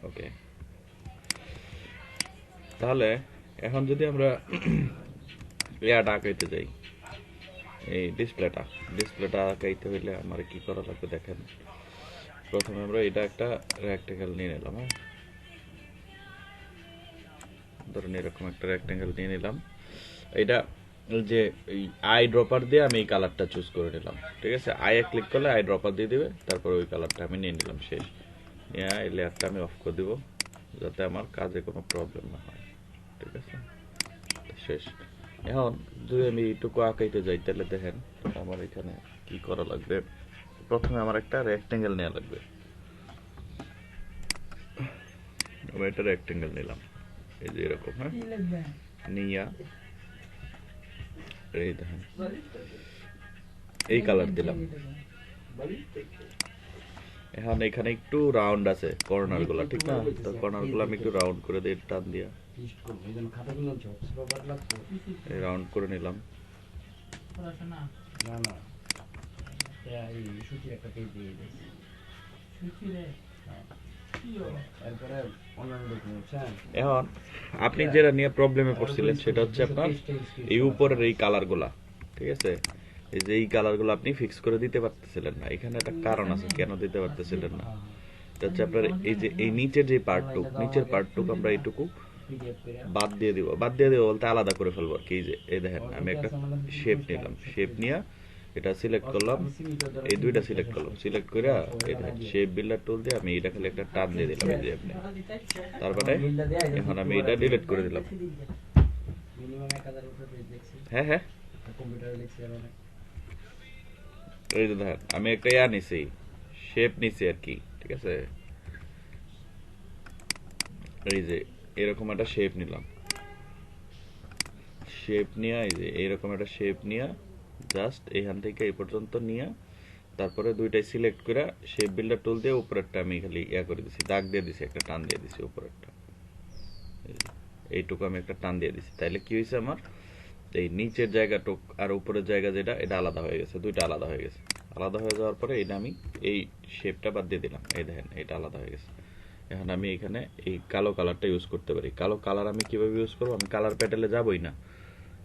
ওকে, তাহলে এখন যদি আমরা ইয়াটা আঁকাইতে যাই, এই ডিসপ্লেটা আঁকাইতে হইলে আমার কি করা লাগবে দেখেন। প্রথমে আমরা এটা একটা রেক্টেঙ্গেল নিয়ে নিলাম। হ্যাঁ, ধরুন এরকম একটা রেক্টেঙ্গেল নিয়ে নিলাম। এটা যে আই ড্রপার দিয়ে আমি এই কালারটা চুজ করে নিলাম। ঠিক আছে, আই ক্লিক করলে আই ড্রপার দিয়ে দিবে, তারপর ওই কালারটা আমি নিয়ে নিলাম। শেষ, নিয়ে এই লেয়ারটা আমি অফ করে দিব যাতে আমার কাজে কোনো প্রবলেম না হয়। ঠিক আছে, শেষ। এখন যদি আমি এইটুকু আঁকাইতে যাই তাহলে দেখেন আমার এখানে কি করা লাগবে। প্রথমে আমার একটা রেক্টেঙ্গেল নেওয়া লাগবে। আমি একটা রেক্টেঙ্গেল নিলাম, এই যে এরকম। হ্যাঁ, নিয়া এই দেখেন এই কালার দিলাম। এখন এখানে একটু রাউন্ড আছে কর্নার গুলা, ঠিক না? তো কর্নার গুলো আমি একটু রাউন্ড করে দিই টান দিয়া, রাউন্ড করে নিলাম। এখন আপনি যেটা নিয়ে প্রবলেমে পড়ছিলেন সেটা হচ্ছে আপনার এই উপরের এই কালার গুলা। ঠিক আছে, এই যে এই কালার গুলো আপনি ফিক্স করে দিতে পারতেছিলেন না। এখানে একটা কারণ আছে কেন দিতে পারতেছিলেন না। এটা হচ্ছে আপনার এই যে এই নিচের যে নিচের পার্টটুক আমরা এইটুকু বাদ দিয়ে দিব বলতে আলাদা করে ফেলবো আর কি। এই দেখেন আমি একটা শেপ নিলাম, শেপ নিয়ে এটা সিলেক্ট করলাম, এই দুইটা সিলেক্ট করলাম, সিলেক্ট করে এই দেখেন শেপ বিল্ডার টুল দিয়ে আমি এটা খালি একটা টান দিয়ে দিলাম এই যে আপনি। তারপরে এখন আমি এটা ডিলিট করে দিলাম। হ্যাঁ হ্যাঁ, এই যে দেখেন আমি একটা ইয়া নিছি, শেপ নিছি আর কি। ঠিক আছে, এই যে এরকম একটা শেপ নিলাম, শেপ নিয়ে এই যে এইরকম একটা শেপ নিয়ে জাস্ট এখান থেকে এই পর্যন্ত নিয়ে তারপরে দুইটাই সিলেক্ট করে শেপ বিল্ডার টুল দিয়ে উপরেরটা আমি খালি ইয়া করে দিছি, দাগ দিয়ে দিছি, একটা টান দিয়ে দিছি উপরেরটা। এইটুকু আমি একটা টান দিয়ে দিছি, তাইলে কি হয়েছে আমার এই নিচের জায়গাটুক আর উপরের জায়গা যেটা এটা আলাদা হয়ে গেছে, দুইটা আলাদা হয়ে গেছে। আলাদা হয়ে যাওয়ার পরে এটা আমি এই শেপটা বাদ দিয়ে দিলাম, এই দেখেন এটা আলাদা হয়ে গেছে। এখন আমি এখানে এই কালো কালারটা ইউজ করতে পারি। কালো কালার আমি কিভাবে ইউজ করবো, আমি কালার প্যাটেলে যাবই না।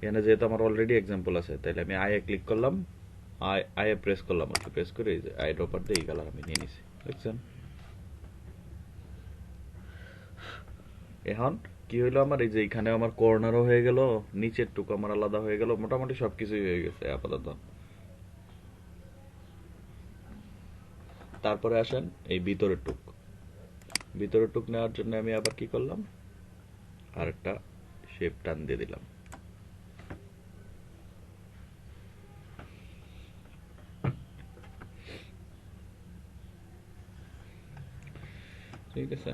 এখানে যেহেতু আমার অলরেডি এক্সাম্পল আছে, তাহলে আমি আইএ ক্লিক করলাম, আইএ প্রেস করলাম, প্রেস করে এই যে আই ড্রপার দিয়ে এই কালার আমি নিয়ে নিছি। দেখছেন এখন কি হইলো আমার, এই যে এখানে আমার কর্নারও হয়ে গেল, নিচের টুকু আমার আলাদা হয়ে গেল, মোটামুটি সবকিছুই হয়ে গেছে আপাতত। তারপরে আসেন এই ভিতরের টুক নেওয়ার জন্য আমি আবার কি করলাম, আরেকটা শেপ টান দিয়ে দিলাম। ঠিক আছে,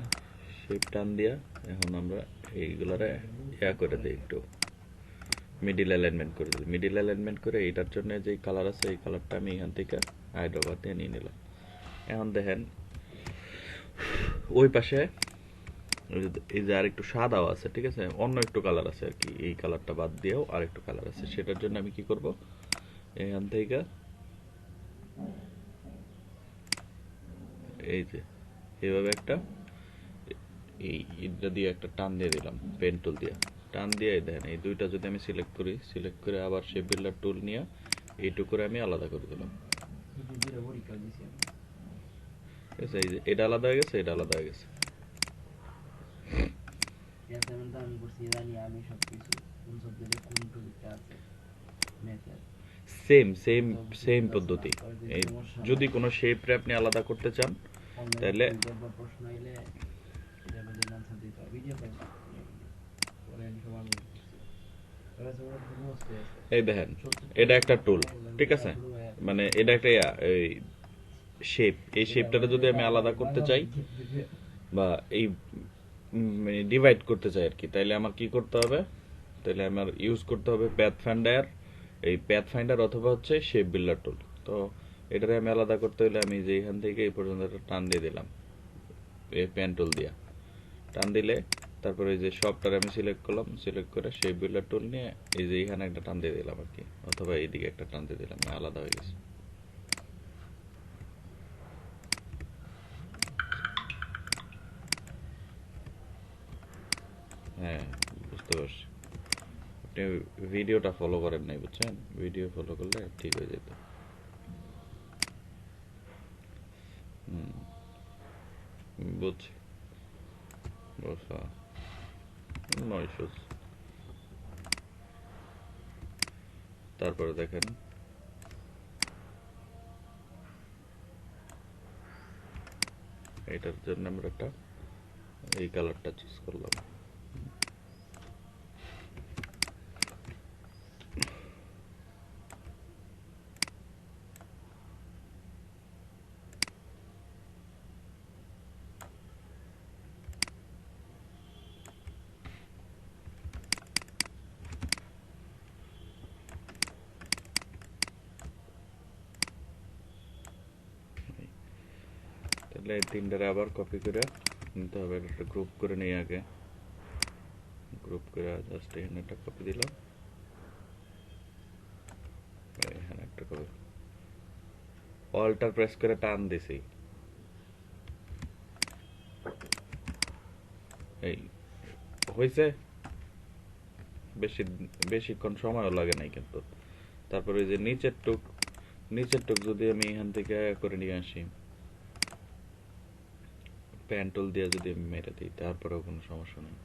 শেপ টান দিয়া এখন আমরা এইগুলারে ইয়া করে দিই, একটু মিডিল অ্যালাইনমেন্ট করে দিই। মিডিল অ্যালাইনমেন্ট করে এইটার জন্য যে কালার আছে এই কালারটা আমি এখান থেকে হায়দ্রাবাদ দিয়ে নিয়ে নিলাম। এখন দেখেন ওই পাশে এই যে আরেকটু সাদাও আছে, ঠিক আছে, অন্য একটু কালার আছে আর কি, এই কালারটা বাদ দিয়েও আরেকটু কালার আছে। সেটার জন্য আমি কি করব, এখান থেকে এই যে এইভাবে একটা এই ইটা দিয়ে একটা টান দিয়ে দিলাম, পেন টুল দিয়ে টান দিয়ে। দেখেন এই দুইটা যদি আমি সিলেক্ট করি, সিলেক্ট করে আবার শেপ বিল্ডার টুল নিয়ে এইটুকু করে আমি আলাদা করে দিলাম। ঠিক আছে, এই যে এটা আলাদা হয়ে গেছে, এটা আলাদা হয়ে গেছে। সেম সেম সেম পদ্ধতি। এই যদি কোনো শেপরে আপনি আলাদা করতে চান তাহলে এই দেখেন এটা একটা টুল, ঠিক আছে, মানে এটা একটা এই শেপ, এই শেপটাকে যদি আমি আলাদা করতে চাই বা এই মানে ডিভাইড করতে চাই আর কি, তাইলে আমার কি করতে হবে, তাহলে আমার ইউজ করতে হবে প্যাথফাইন্ডার, এই প্যাথফাইন্ডার অথবা হচ্ছে শেপ বিল্ডার টুল। তো এটারে আমি আলাদা করতে হলে আমি যে এখান থেকে এই পর্যন্ত একটা টান দিয়ে দিলাম, এই পেন টুল দিয়া টান দিলে তারপরে এই যে সবটারে আমি সিলেক্ট করলাম, সিলেক্ট করে শেপ বিল্ডার টুল নিয়ে এই যে এখানে একটা টান দিয়ে দিলাম আর কি, অথবা এইদিকে একটা টান দিয়ে দিলাম, আলাদা হয়ে গেছে। আপনি ভিডিওটা ফলো করেন নাই, বুঝছেন? ভিডিও ফলো করলে ঠিক হয়ে যেত। বুঝছি, বুঝা 900। তারপরে দেখেন এটার জন্য আমরা একটা এই কালারটা চুজ করলাম। তাহলে এই তিনটারে আবার কপি করে নিতে হবে, একটা গ্রুপ করে নিই আগে। গ্রুপ করে জাস্ট এখানে একটা কপি দিলাম, এখানে একটা কপি, অল্টার প্রেস করে টান দিছি, এই হয়েছে। বেশি বেশিক্ষণ সময়ও লাগে নাই কিন্তু। তারপরে ওই যে নিচের টুক যদি আমি এখান থেকে করে নিয়ে আসি, প্যান্টুল দিয়ে যদি আমি মেরে দিই, তারপরেও কোনো সমস্যা নেই।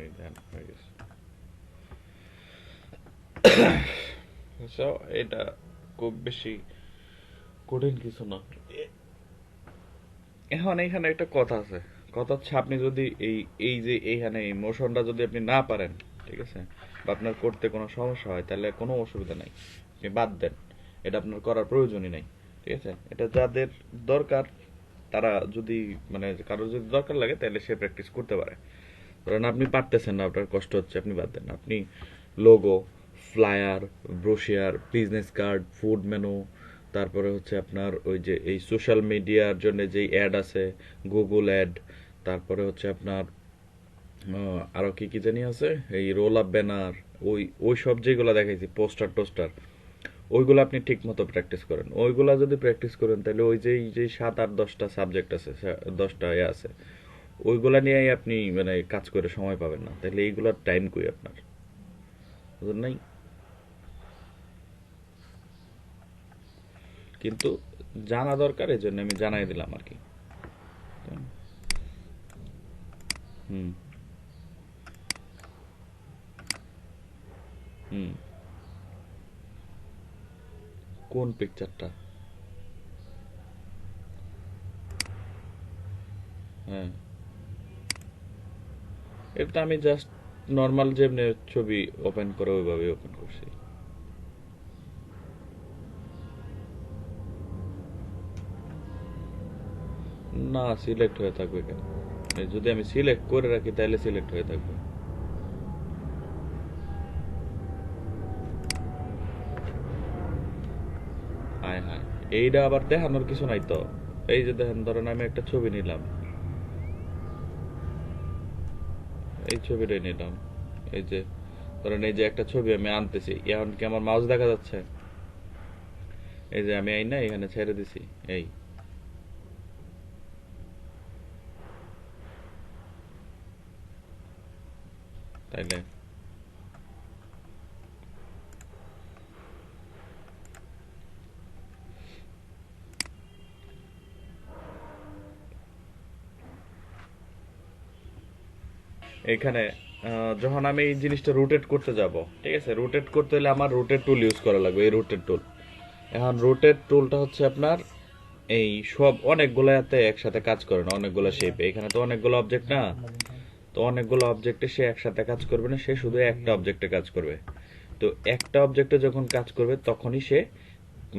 এই দেন হয়ে গেছে। So, এটা খুব বেশি কঠিন কিছু না। এখন এখানে একটা কথা আছে, কথা হচ্ছে আপনি যদি এই এই যে এইখানে এই মোশনটা যদি আপনি না পারেন, ঠিক আছে, বা আপনার করতে কোনো সমস্যা হয়, তাহলে কোনো অসুবিধা নাই, আপনি বাদ দেন, এটা আপনার করার প্রয়োজনই নাই। ঠিক আছে, এটা যাদের দরকার তারা যদি, মানে কারোর যদি দরকার লাগে তাহলে সে প্র্যাকটিস করতে পারে। ধরেন আপনি পারতেছেন না, আপনার কষ্ট হচ্ছে, আপনি বাদ দেন। আপনি logo, flyer, brochure, business card, food menu, তারপরে হচ্ছে আপনার ওই যে এই সোশ্যাল মিডিয়ার জন্য যেই অ্যাড আছে, গুগল অ্যাড, তারপরে হচ্ছে আপনার আরো কি কি জানি আছে, এই রোল আপ ব্যানার, ওই ওই সব যেগুলো দেখাইছি, পোস্টার টোস্টার, ওইগুলো আপনি ঠিক মতো প্র্যাকটিস করেন। ওইগুলা যদি প্র্যাকটিস করেন তাহলে ওই যে 7, 8, 10টা সাবজেক্ট আছে, 10টা এ আছে, ওইগুলা নিয়েই আপনি মানে কাজ করে সময় পাবেন না। তাহলে এইগুলার টাইম কই আপনার, বুঝলেন নাই? কিন্তু জানা দরকার, এই জন্য আমি জানাই দিলাম আর কি। হুম, হুম। কোন পিকচারটা? হ্যাঁ, এটা আমি জাস্ট নর্মাল যেমনি ছবি ওপেন করে ওইভাবে ওপেন করছি। না, সিলেক্ট হয়ে থাকবে কেন? এই যদি আমি সিলেক্ট করে রাখি তাহলে সিলেক্ট হয়ে থাকবে। হায় হায়, এইটা আবার দেখানোর কিছু নাই তো। এই যে দেখেন, ধরেন আমি একটা ছবি নিলাম, এই ছবিটাই নিলাম, এই যে ধরেন এই যে একটা ছবি আমি আনতেছি, এখন কি আমার মাউস দেখা যাচ্ছে? এই যে আমি এই না এখানে ছেড়ে দিছি, এই তাইলে এখানে যখন আমি এই জিনিসটা রোটেট করতে যাব, ঠিক আছে, রোটেট করতে হলে আমার রোটেট টুল ইউজ করা লাগবে, এই রোটেট টুল। এখন রোটেট টুলটা হচ্ছে আপনার এই সব অনেকগুলোতে একসাথে কাজ করে না, অনেকগুলো শেপে। এখানে তো অনেকগুলো অবজেক্ট না, তো অনেকগুলো অবজেক্টে সে একসাথে কাজ করবে না, সে শুধু একটা অবজেক্টে কাজ করবে। তো একটা অবজেক্টে যখন কাজ করবে তখনই সে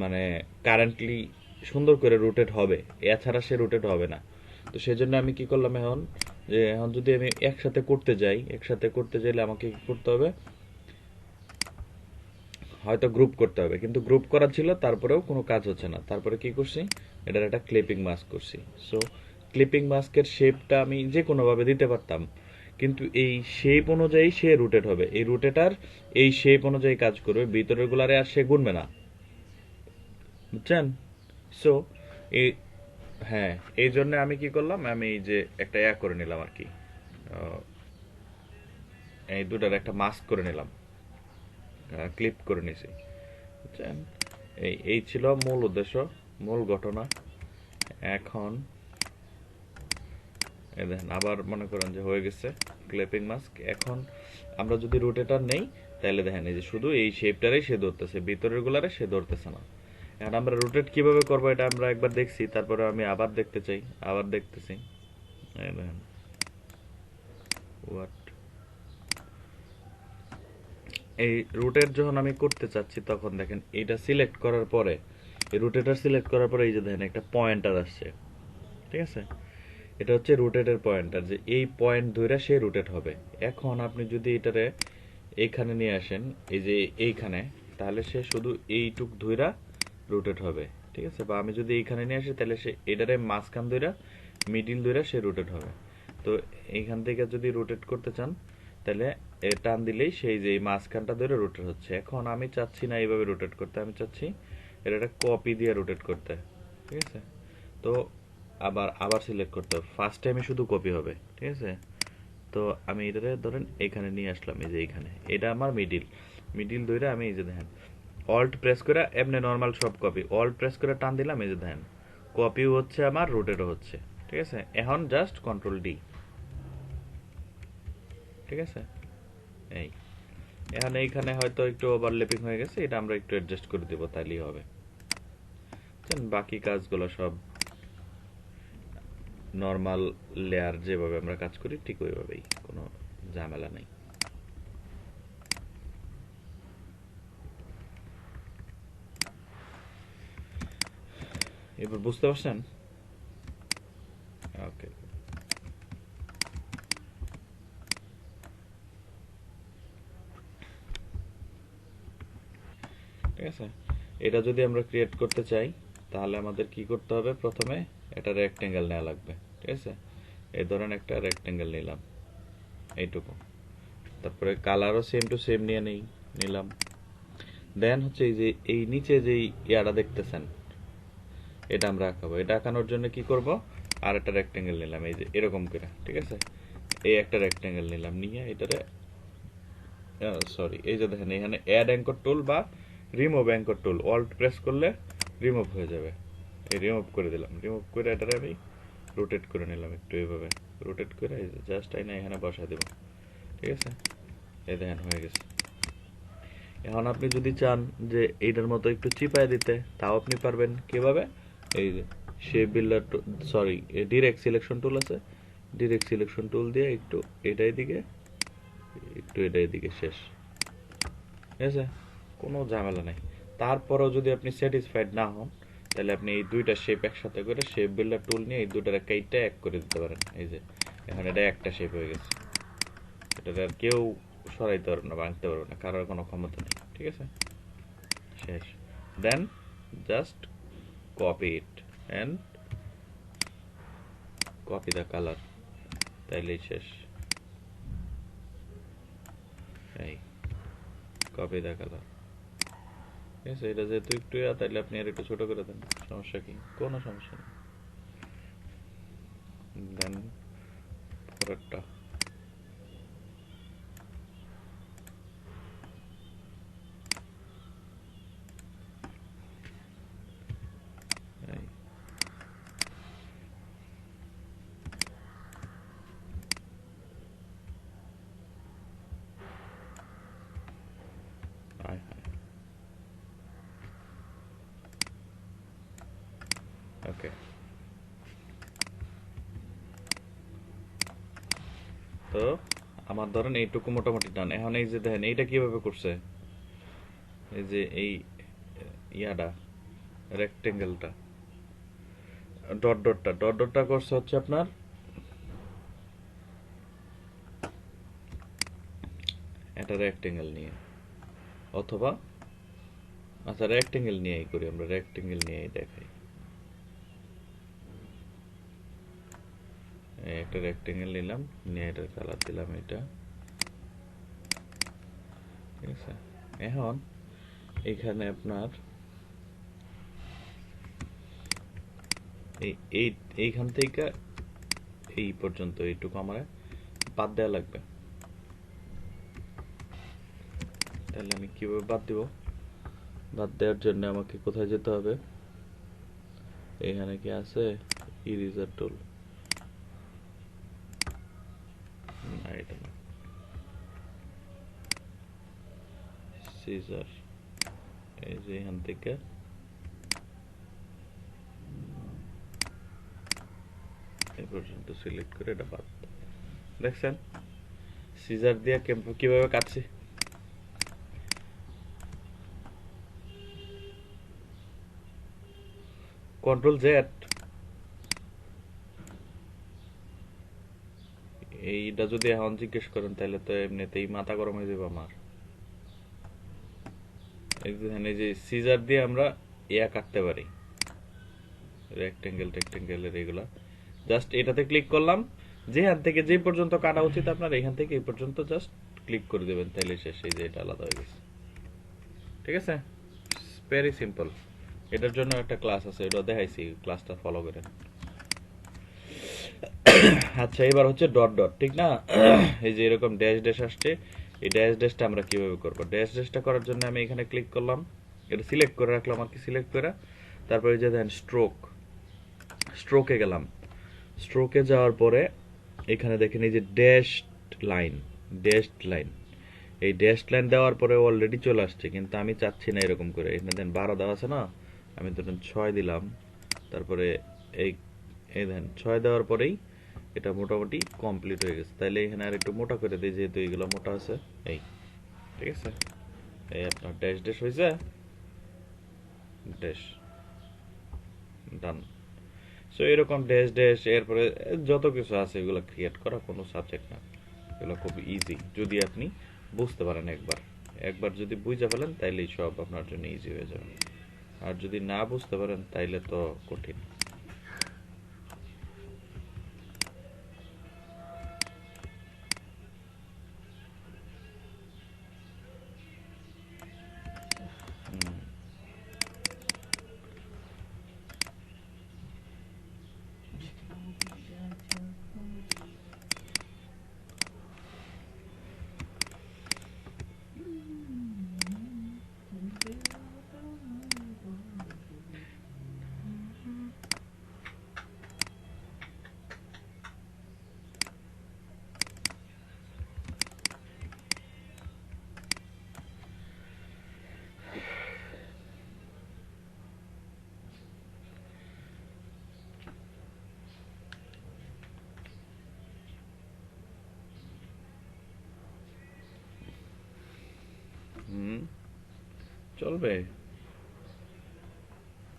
মানে কারেন্টলি সুন্দর করে রোটেট হবে, এছাড়া সে রোটেট হবে না। তো সেজন্য আমি কি করলাম এখন, যে এখন যদি আমি একসাথে করতে যাই, একসাথে করতে চাইলে আমাকে কি করতে হবে, হয়তো গ্রুপ করতে হবে, কিন্তু গ্রুপ করা ছিল তারপরেও কোনো কাজ হচ্ছে না। তারপরে কি করছি, এটার একটা ক্লিপিং মাস্ক করছি। সো ক্লিপিং মাস্কের শেপটা আমি যে কোনোভাবে দিতে পারতাম, কিন্তু এই শেপ অনুযায়ী সে রোটেট হবে, এই রোটেটার এই শেপ অনুযায়ী কাজ করবে, ভিতরের গুলারে আর সে গুনবে না, বুঝছেন? সো এই, হ্যাঁ, এই জন্য আমি কি করলাম, আমি এই যে একটা করে নিলাম আর কি, এই দুটার একটা মাস্ক করে নিলাম, ক্লিপ করে নিছি, বুঝছেন? এই ছিল মূল উদ্দেশ্য, মূল ঘটনা। এখন এই দেখেন আবার মনে করেন যে হয়ে গেছে ক্লিপিং মাস্ক। এখন আমরা যদি রোটেটর নেই, তাহলে দেখেন এই যে শুধু এই শেপটারই সে ধরতেছে, ভিতরের গুলারে সে ধরতেছে না। এখন আমরা রোটেট কিভাবে করবো এটা আমরা একবার দেখছি, তারপরে আমি আবার দেখতে চাই, আবার দেখতেছি। এই দেখেন হোয়াট, এই রুটের যখন আমি করতে চাচ্ছি তখন দেখেন এটা সিলেক্ট করার পরে, এই রুটেটার সিলেক্ট করার পরে এই যে দেখেন একটা পয়েন্টার আসছে, ঠিক আছে? এটা হচ্ছে রুটেটের পয়েন্টার, যে এই পয়েন্ট ধরে সে রুটেট হবে। এখন আপনি যদি এটারে এইখানে নিয়ে আসেন, এই যে এইখানে, তাহলে সে শুধু এইটুক ধইরা রোটেট হবে, ঠিক আছে? বা আমি যদি এইখানে নিয়ে আসি, তাহলে সে এটারে মাঝখান ধইরা মিডিল ধইরা সে রোটেট হবে। তো এইখান থেকে যদি রোটেট করতে চান, তাহলে টান দিলেই সেই যে এই মাঝখানটা ধরে রোটেট হচ্ছে। এখন আমি চাচ্ছি না এইভাবে রোটেট করতে, আমি চাচ্ছি এটা একটা কপি দিয়ে রোটেট করতে, ঠিক আছে? তো আবার আবার সিলেক্ট করতে হবে, ফার্স্ট টাইমে শুধু কপি হবে, ঠিক আছে? তো আমি এটারে ধরেন এখানে নিয়ে আসলাম, এই যে এইখানে, এটা আমার মিডিল, মিডিল ধরে আমি এই যে দেখেন অল্ট প্রেস করে এমনি নর্মাল সব কপি, অল্ট প্রেস করে টান দিলাম, এই যে দেখেন কপিও হচ্ছে আমার, রোটেটও হচ্ছে, ঠিক আছে? এখন জাস্ট কন্ট্রোল ডি, ঠিক আছে? এই এখন এইখানে হয়তো একটু ওভারল্যাপিং হয়ে গেছে, এটা আমরা একটু অ্যাডজাস্ট করে দেবো, তাইলেই হবে। বাকি কাজগুলো সব নর্মাল লেয়ার যেভাবে আমরা কাজ করি ঠিক ওইভাবেই, কোনো ঝামেলা নেই। এবার বুঝতে পারছেন? ওকে, ঠিক আছে। এটা যদি আমরা ক্রিয়েট করতে চাই, তাহলে আমাদের কি করতে হবে, প্রথমে এটা রেক্টেঙ্গেল নেওয়া লাগবে, ঠিক আছে? এই ধরেন একটা রেক্টেঙ্গেল নিলাম এইটুকু, তারপরে কালারও সেম টু সেম নিয়ে নিলাম। দেন হচ্ছে এই যে এই নিচে যে ইয়াটা দেখতেছেন, এটা আমরা আঁকাবো। এটা আঁকানোর জন্য কি করব, আর একটা রেক্টেঙ্গেল নিলাম, এই যে এরকম করে, ঠিক আছে? এই একটা রেক্টেঙ্গেল নিলাম, নিয়ে এটারে সরি, এই যে দেখেন এখানে অ্যাড অ্যাঙ্কর টুল বা রিমুভ অ্যাঙ্কর টুল, অল্ট প্রেস করলে রিমুভ হয়ে যাবে। এই রিমুভ করে দিলাম, রিমুভ করে এটারে আমি রোটেট করে নিলাম একটু এইভাবে, রোটেট করে জাস্ট আইনা এখানে বসা দেব, ঠিক আছে? এই দেখেন হয়ে গেছে। এখন আপনি যদি চান যে এইটার মতো একটু চিপায় দিতে, তাও আপনি পারবেন। কিভাবে, এই যে shape builder, sorry, direct selection tool আছে, ডিরেক্ট সিলেকশন টুল দিয়ে একটু এটাই দিকে, একটু এটাই দিকে, শেষ। ঠিক আছে, কোনো ঝামেলা নাই। তারপরেও যদি আপনি স্যাটিসফাইড না হন, তাহলে আপনি এই দুইটা শেপ একসাথে করে শেপ বিল্ডার টুল নিয়ে এই দুটার একটা এক করে দিতে পারেন। এই যে এখন এটা একটা শেপ হয়ে গেছে, এটা আর কেউ সরাইতে পারবে না, ভাঙতে পারবে না, কারোর কোনো ক্ষমতা নেই, ঠিক আছে? শেষ। Then just copy it and copy the colour, তাইলেই শেষ। এই কপি দ্য কালার, ঠিক আছে? এটা যেহেতু একটু তাইলে আপনি আর একটু ছোট করে দেন, সমস্যা কি, কোনো সমস্যা নেই। দেন পরেরটা, এই ওকে, তো আমার ধরেন এইটুকু মোটামুটি ডান। এখন এই যে দেখেন এইটা কিভাবে করছে, এই যে এই ইয়াটা রেক্টেঙ্গেলটা ডট ডটটা করছে হচ্ছে আপনার একটা রেক্টেঙ্গেল নিয়ে, অথবা আচ্ছা রেক্টেঙ্গেল নিয়েই করি, আমরা রেক্টেঙ্গেল নিয়েই দেখাই। একটা রেক্টেঙ্গেল নিলাম, নিয়ে এটার কালার দিলাম এটা, ঠিক আছে। এখন এইখানে আপনার এইখান থেকে এই পর্যন্ত এইটুকু আমার বাদ দেওয়া লাগবে। তাহলে আমি কিভাবে বাদ দিব? বাদ দেওয়ার জন্য আমাকে কোথায় যেতে হবে? এখানে কি আছে ইরেজার টুল? না, এটা না, সিজার। এই যে এখান থেকে এই পর্যন্ত সিলেক্ট করে এটা বাদ। দেখছেন সিজার দিয়ে কিভাবে কাটছি? Control Z. এইটা যদি এখন জিজ্ঞেস করেন তাহলে তো এমনিতেই মাথা গরম হয়ে যাবে আমার। এই যে সিজার দিয়ে আমরা ইয়া কাটতে পারি, রেক্টেঙ্গেলের এগুলা। জাস্ট এটাতে ক্লিক করলাম, যেখান থেকে যে পর্যন্ত কাটা উচিত আপনার এখান থেকে এই পর্যন্ত জাস্ট ক্লিক করে দেবেন, তাইলে শেষ। এই যে এটা আলাদা হয়ে গেছে, ঠিক আছে। Very simple. এটার জন্য একটা ক্লাস আছে, এটা দেখাইছি, ক্লাসটা ফলো করেন। আচ্ছা, এবার হচ্ছে ডট ডট, ঠিক না? এই যে এরকম ড্যাশ ড্যাশ আসছে, এই ড্যাশ ড্যাশটা আমরা কিভাবে করব? ড্যাশ ড্যাশটা করার জন্য আমি এখানে ক্লিক করলাম, এটা সিলেক্ট করে রাখলাম আর কি, সিলেক্ট করে তারপরে যে দেখেন স্ট্রোকে গেলাম। স্ট্রোকে যাওয়ার পরে এখানে দেখেন এই যে ড্যাশড লাইন, এই ড্যাশড লাইন দেওয়ার পরে অলরেডি চলে আসছে, কিন্তু আমি চাচ্ছি না এরকম করে। এখানে দেন 12 দেওয়া আছে না, আমি ধরেন 6 দিলাম। তারপরে এই এই দেন 6 দেওয়ার পরেই এটা মোটামুটি কমপ্লিট হয়ে গেছে। তাইলে এখানে আর একটু মোটা করে দিই, যেহেতু এইগুলো মোটা আছে। এই, ঠিক আছে, এই আপনার ড্যাশ ড্যাশ হয়েছে, ড্যাশ ডান। সো এরকম ড্যাশ ড্যাশ, এরপরে যত কিছু আছে এগুলো ক্রিয়েট করা কোনো সাবজেক্ট না, এগুলো খুব ইজি যদি আপনি বুঝতে পারেন। একবার যদি বুঝে ফেলেন তাইলেই সব আপনার জন্য ইজি হয়ে যাবে, আর যদি না বুঝতে পারেন তাইলে তো কঠিন। চলবে,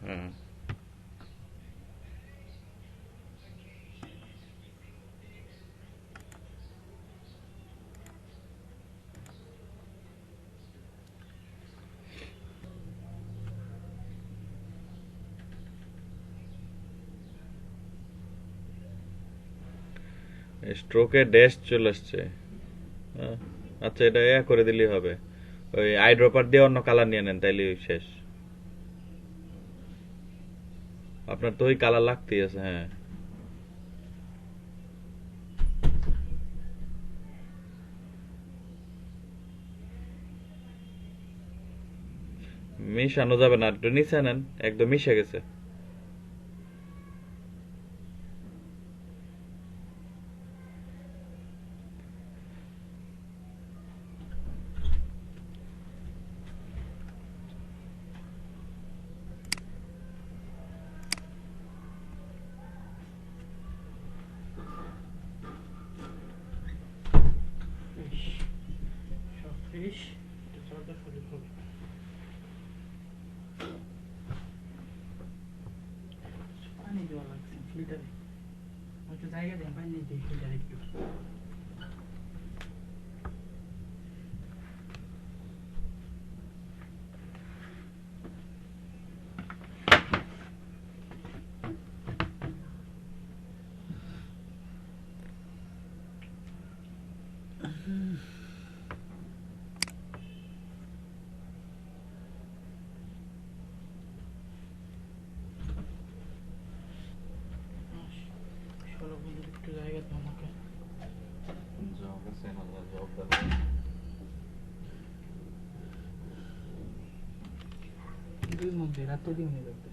হ্যাঁ। স্ট্রোকে ড্যাশ চলে আসছে। হ্যাঁ, আচ্ছা, এটা করে দিলেই হবে। ওই আই ড্রপার দিয়ে অন্য কালার নিয়ে নেন, তাইলে শেষ। আপনার তো ওই কালার লাগতেই আছে, হ্যাঁ। মিশানো যাবে না, একটু নিচে নেন, একদম মিশে গেছে। কত শরীর হবে। পানি দেওয়া লাগছে ফিল্টারে, একটু জায়গা দেন পানি দিই ফিল্টারে একটু। চলো বন্ধু একটু জায়গা দাও আমাকে। দুই মধ্যে রাতে দিন হয়ে যাবে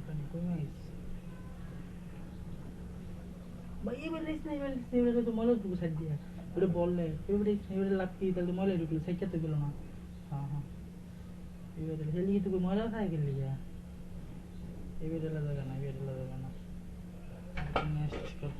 পানি কমে গেছে ভাই। এবার এবারে তো ময়লা ঢুকে সাইড দিয়ে ওটা বললে এবারে লাভ কি, তাহলে ময়লা ঢুকলো সাইডটাতে গেল না। হ্যাঁ হ্যাঁ এবারে হেলিয়ে তো ময়লা খাই গেলি যা, এবারে জায়গা না, এবারে জায়গা না। নেক্সট কর।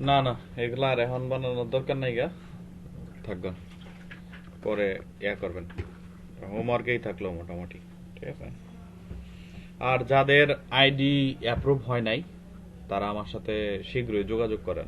না না, এগুলা আর এখন বানানোর দরকার নাই গা, থাকবে পরে ইয়া করবেন, হোমওয়ার্কেই থাকলো মোটামুটি। ঠিক আছে, আর যাদের আইডি অ্যাপ্রুভ হয় নাই তারা আমার সাথে শীঘ্রই যোগাযোগ করেন।